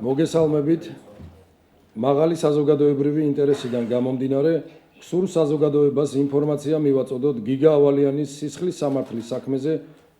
მოგესალმებით. მაღალი საზოგადოებრივი ინტერესიდან გამომდინარე, სრულ საზოგადოებას ინფორმაცია მივაწოდოთ გიგა ავალიანის სისხლის სამართლის საქმეზე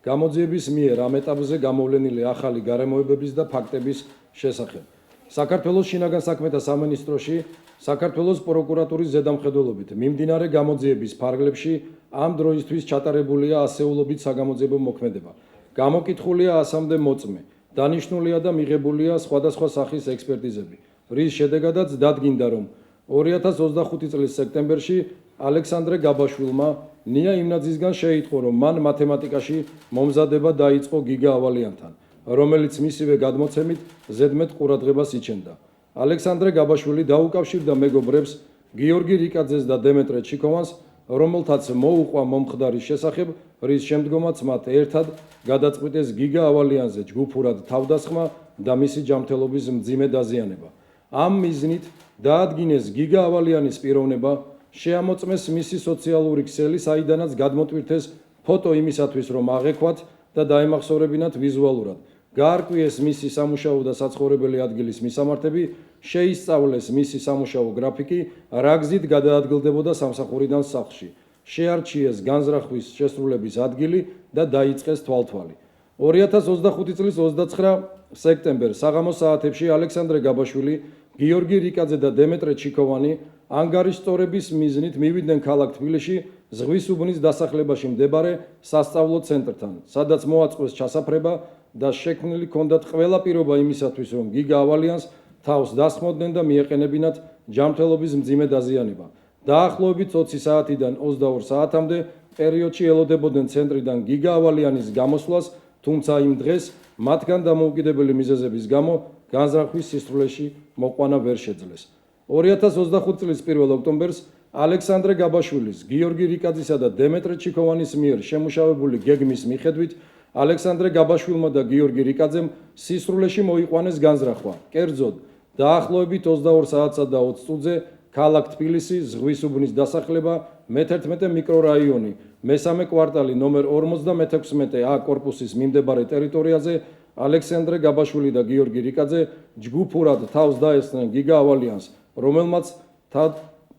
გამოძიების მიერ ამ ეტაპზე გამოვლენილი ახალი გარემოებების და ფაქტების შესახებ. საქართველოს შინაგან საქმეთა სამინისტროში საქართველოს პროკურატურის ზედამხედველობით მიმდინარე გამოძიების ფარგლებში ამ დროისთვის ჩატარებულია ასეულობით საგამოძიებო მოქმედება. გამოკითხულია 100-მდე მოწმე. დანიშნულია და მიღებულია სხვადასხვა სახის ექსპერტიზები, რის შედეგადაც დადგინდა, რომ 2025 წლის სექტემბერში ალექსანდრე გაბაშვილმა ნია იმნაძისგან შეიტყო, რომ მან მათემატიკაში მომზადება დაიწყო გიგა ავალიანთან, რომელიც მისივე გადმოცემით ზედმეტ ყურადღებას იჩენდა. ალექსანდრე გაბაშვილი დაუკავშირდა მეგობრებს გიორგი რიკაძეს და დემეტრე ჩიქოვანს, რომელთაც მოუყვა მომხდარის შესახებ, რის შემდგომაც მათ ერთად გადაწყვიტეს გიგა ავალიანზე ჯგუფურად თავდასხმა და მისი ჯანმრთელობის მძიმე დაზიანება. ამ მიზნით დაადგინეს გიგა ავალიანის პიროვნება, შეამოწმეს მისი სოციალური ქსელი, საიდანაც გადმოტვირთეს ფოტო იმისათვის, რომ აღექვათ და დაემახსოვრებინათ ვიზუალურად. გაარკვიეს მისი სამუშაო და საცხოვრებელი ადგილის მისამართები, შეისწავლეს მისი სამუშაო გრაფიკი, რა გზით გადაადგილდებოდა სამსახურიდან სახლში. შეარჩიეს განზრახვის შესრულების ადგილი და დაიწყეს თვალთვალი. 2025 წლის 29 სექტემბერს საღამოს საათებში ალექსანდრე გაბაშვილი, გიორგი რიკაძე და დემეტრე ჩიქოვანი ანგარიშწორების მიზნით მივიდნენ ქალაქ თბილისში ზღვის უბნის დასახლებაში მდებარე სასწავლო ცენტრთან, სადაც მოაწყვეს ჩასაფრება და შექმნილი ჰქონდათ ყველა პირობა იმისათვის, რომ გიგა ავალიანს თავს დასხმოდნენ და მიეყენებინათ ჯანმრთელობის მძიმე დაზიანება. დაახლოებით 20 საათიდან 22 საათამდე პერიოდში ელოდებოდნენ ცენტრიდან გიგა ავალიანის გამოსვლას, თუმცა იმ დღეს მათგან დამოუკიდებელი მიზეზების გამო განზრახვის სისრულეში მოყვანა ვერ შეძლეს. 2025 წლის 1 ოქტომბერს ალექსანდრე გაბაშვილის, გიორგი რიკაძისა და დემეტრე ჩიქოვანის მიერ შემუშავებული გეგმის მიხედვით ალექსანდრე გაბაშვილმა და გიორგი რიკაძემ სისრულეში მოიყვანეს განზრახვა. კერძოდ, დაახლოებით 22 საათსა და 20 წუთზე ქალაქ თბილისი, ზღვის უბნის დასახლება, მე-11 მიკრორაიონი, მესამე კვარტალი, ნომერ 56 A კორპუსის მიმდებარე ტერიტორიაზე ალექსანდრე გაბაშვილი და გიორგი რიკაძე ჯგუფურად თავს დაესწრნენ გიგა ავალიანს, რომელმაც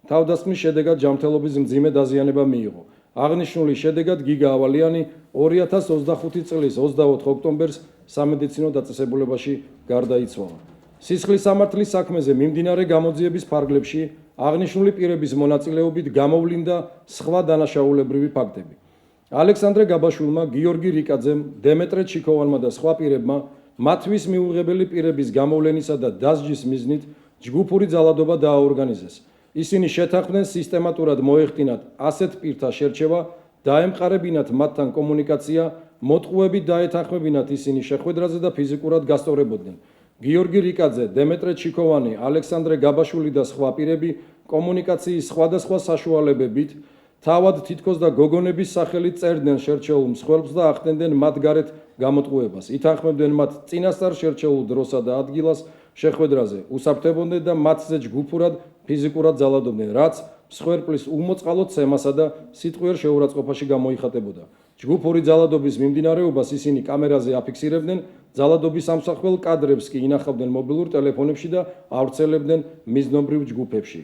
თავდასხმის შედეგად ჯანმრთელობის მძიმე დაზიანება მიიღო. აღნიშნული შედეგად გიგა ავალიანი 2025 წლის 24 ოქტომბერს სამედიცინო დაწესებულებაში გარდაიცვალა. სისხლის სამართლის საქმეზე მიმდინარე გამოძიების ფარგლებში აღნიშნული პირების მონაწილეობით გამოვლინდა სხვა დანაშაულებრივი ფაქტები. ალექსანდრე გაბაშვილმა, გიორგი რიკაძემ, დემეტრე ჩიქოვანმა და სხვა პირებმა მათთვის მიუღებელი პირების გამოვლენისა და დასჯის მიზნით ჯგუფური ძალადობა დააორგანიზეს. ისინი შეთანხმდნენ სისტემატურად მოეხდინათ ასეთ პირთა შერჩევა, დაემყარებინათ მათთან კომუნიკაცია, მოტყუებით დაეთანხმებინათ ისინი შეხვედრაზე და ფიზიკურად გასწორებოდნენ. გიორგი რიკაძე, დემეტრე ჩიქოვანი, ალექსანდრე გაბაშვილი და სხვა პირები კომუნიკაციის სხვადასხვა საშუალებებით თავად თითქოს და გოგონების სახელით წერდნენ შერჩეულ მსხვერპლს და ახდენდნენ მათ გარეთ გამოტყუებას. ითანხმებდნენ მათ წინასწარ შერჩეულ დროსა და ადგილას შეხვედრაზე, უსაფრთხოებოდნენ და მათზე ჯგუფურად ფიზიკურად ძალადობდნენ, რაც მსხვერპლის უმოწყალო ცემასა და სიტყვიერ შეურაცხყოფაში გამოიხატებოდა. ჯგუფური ძალადობის მიმდინარეობას ისინი კამერაზე აფიქსირებდნენ, ძალადობის ამსახველ კადრებს კი ინახავდნენ მობილურ ტელეფონებში და ავრცელებდნენ მიზნობრივ ჯგუფებში.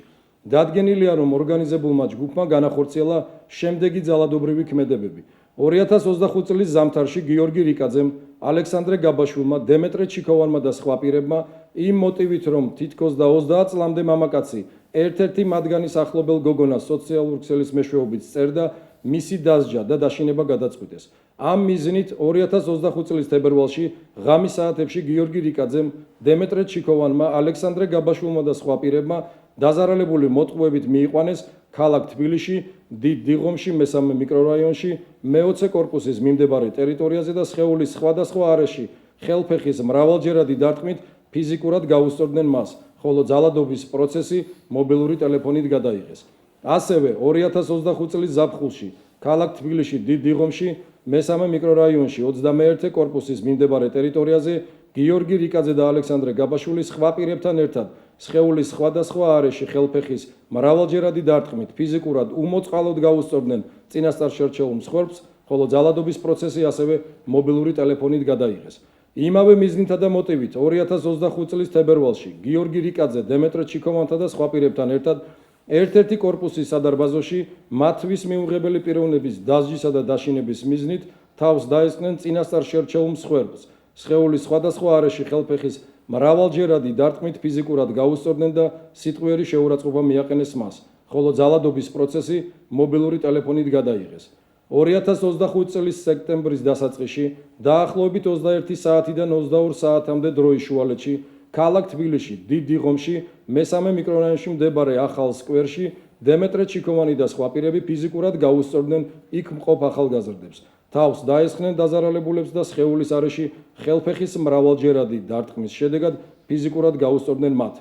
დადგენილია, რომ ორგანიზებულმა ჯგუფმა განახორციელა შემდეგი ძალადობრივი ქმედებები. 2025 წლის ზამთარში გიორგი რიკაძემ, ალექსანდრე გაბაშვილმა, დემეტრე ჩიქოვანმა და სხვა პირებმა იმ მოტივით, რომ თითქოს და 30 წლამდე მამაკაცი ერთ-ერთი მათგანის ახლობელ გოგონას სოციალურ ქსელის მეშვეობით წერდა, მისი დასჯა და დაშინება გადაწყვიტეს. ამ მიზნით 2025 წლის თებერვალში ღამის საათებში გიორგი რიკაძემ, დემეტრე ჩიქოვანმა, ალექსანდრე გაბაშვილმა და სხვა პირებმა დაზარალებული მოტყუებით მიიყვანეს ქალაქ თბილისში, დიდ დიღომში, მესამე მიკრორაიონში, მე-20 კორპუსის მიმდებარე ტერიტორიაზე და სხეულის სხვადასხვა არეში ხელფეხის მრავალჯერადი დარტყმით ფიზიკურად გაუსწორდნენ მას, ხოლო ძალადობის პროცესი მობილური ტელეფონით გადაიღეს. ასევე 2025 წლის ზაფხულში ქალაქ თბილისში, დიდ დიღომში, მესამე მიკრორაიონში, 21 კორპუსის მიმდებარე ტერიტორიაზე გიორგი რიკაძე და ალექსანდრე გაბაშვილი სხვა პირებთან ერთად სხეულის სხვადასხვა არეში ხელფეხის მრავალჯერადი დარტყმით ფიზიკურად უმოწყალოდ გაუსწორდნენ წინასწარ შერჩეულ მსხვერპლს, ხოლო ძალადობის პროცესი ასევე მობილური ტელეფონით გადაიღეს. იმავე მიზნითა და მოტივით 2025 წლის თებერვალში გიორგი რიკაძე, დემეტრე ჩიქოვანთა და სხვა პირებთან ერთად ერთ-ერთი კორპუსის სადარბაზოში მათთვის მიუღებელი პიროვნების დასჯისა და დაშინების მიზნით თავს დაესხნენ წინასწარ შერჩეულ მსხვერპლს. სხეულის სხვადასხვა არეში ხელფეხის მრავალჯერადი დარტყმით ფიზიკურად გაუსწორდნენ და სიტყვიერი შეურაცხყოფა მიაყენეს მას, ხოლო ძალადობის პროცესი მობილური ტელეფონით გადაიღეს. 2025 წლის სექტემბრის დასაწყისში დაახლოებით 21 საათიდან 22 საათამდე დროის შუალედში ქალაქ თბილისში დიდ დიღომში მესამე მიკრორაიონში მდებარე ახალ სკვერში დემეტრე ჩიქოვანი და სხვა პირები ფიზიკურად გაუსწორდნენ იქ მყოფ ახალგაზრდებს. თავს დაესხნენ დაზარალებულებს და სხეულის არეში ხელფეხის მრავალჯერადი დარტყმის შედეგად ფიზიკურად გაუსწორდნენ მათ.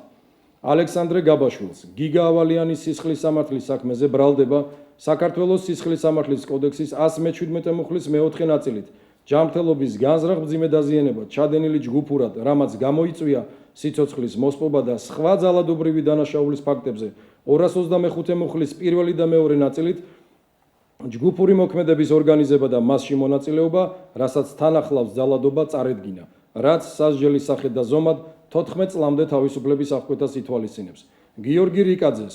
ალექსანდრე გაბაშვილს გიგა ავალიანის სისხლის სამართლის საქმეზე ბრალდება საქართველოს სისხლის სამართლის კოდექსის 117 მუხლის მეოთხე ნაწილით ჯანმრთელობის განზრახ მძიმე დაზიანება ჩადენილი ჯგუფურად, რამაც გამოიწვია სიცოცხლის მოსპობა და სხვა ძალადობრივი დანაშაულის ფაქტებზე 225 მუხლის პირველი და მეორე ნაწილით ჯგუფური მოქმედების ორგანიზება და მასში მონაწილეობა, რასაც თან ახლავს ძალადობა წარედგინა, რაც სასჯელის სახით და ზომად 14 წლამდე თავისუფლების აღკვეთას ითვალისწინებს. გიორგი რიკაძეს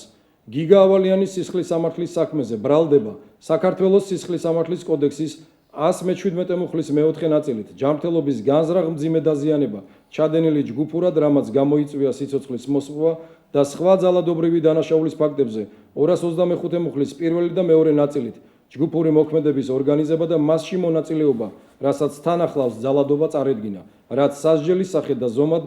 გიგა ავალიანის სისხლის სამართლის საქმეზე ბრალდება საქართველოს სისხლის სამართლის კოდექსის 117 მუხლის მეოთხე ნაწილით ჯანმრთელობის განზრახ მძიმე დაზიანება ჩადენილი ჯგუფურად, რამაც გამოიწვია სიცოცხლის მოსპობა და სხვა ძალადობრივი დანაშაულის ფაქტებზე 225 მუხლის პირველი და მეორე ნაწილით ჯგუფური მოქმედების ორგანიზება და მასში მონაწილეობა, რასაც თან ახლავს ძალადობა წარედგინა, რაც სასჯელის სახით და ზომად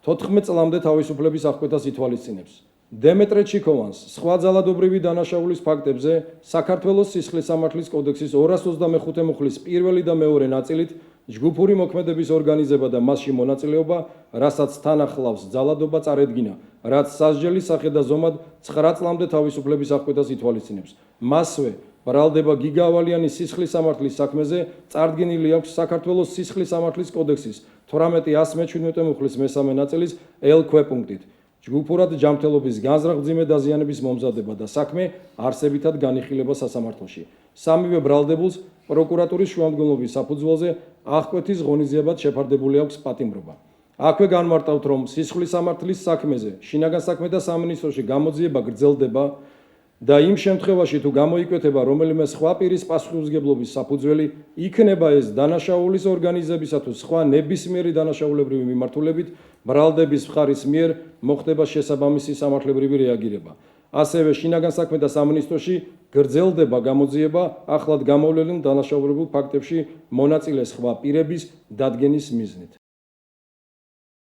14 წლამდე თავისუფლების აღკვეთას ითვალისწინებს. დემეტრე ჩიქოვანს სხვა ძალადობრივი დანაშაულის ფაქტებზე საქართველოს სისხლის სამართლის კოდექსის 225 მუხლის პირველი და მეორე ნაწილით ჯგუფური მოქმედების ორგანიზება და მასში მონაწილეობა, რასაც თან ახლავს ძალადობა წარედგინა, რაც სასჯელის სახით და ზომად 9 წლამდე თავისუფლების აღკვეთას ითვალისწინებს. მასვე ბრალდება გიგა ავალიანის სისხლის სამართლის საქმეზე წარდგენილი აქვს საქართველოს სისხლის სამართლის კოდექსის 18-117 მუხლის მესამე ნაწილის L ქვეპუნქტით. ჯგუფურად ჯანმრთელობის განზრახ მძიმე დაზიანების მომზადება და საქმე არსებითად განიხილება სასამართლოში. სამივე ბრალდებულს პროკურატურის შუამდგომლობის საფუძველზე აღკვეთის ღონისძიებად შეფარდებული აქვს პატიმრობა. აქვე განმარტავთ, რომ სისხლის სამართლის საქმეზე შინაგან საქმეთა სამინისტროში გამოძიება გრძელდება და იმ შემთხვევაში თუ გამოიკვეთება რომელიმე სხვა პირის პასუხისმგებლობის საფუძველი, იქნება ეს დანაშაულის ორგანიზებისა თუ სხვა ნებისმიერი დანაშაულებრივი მიმართულებით ბრალდების მხარის მიერ მოხდება შესაბამისი სამართლებრივი რეაგირება. ასევე შინაგან საქმეთა სამინისტროში გრძელდება გამოძიება ახლად გამოვლენილ დანაშაულებრივ ფაქტებში მონაწილე სხვა პირების დადგენის მიზნით.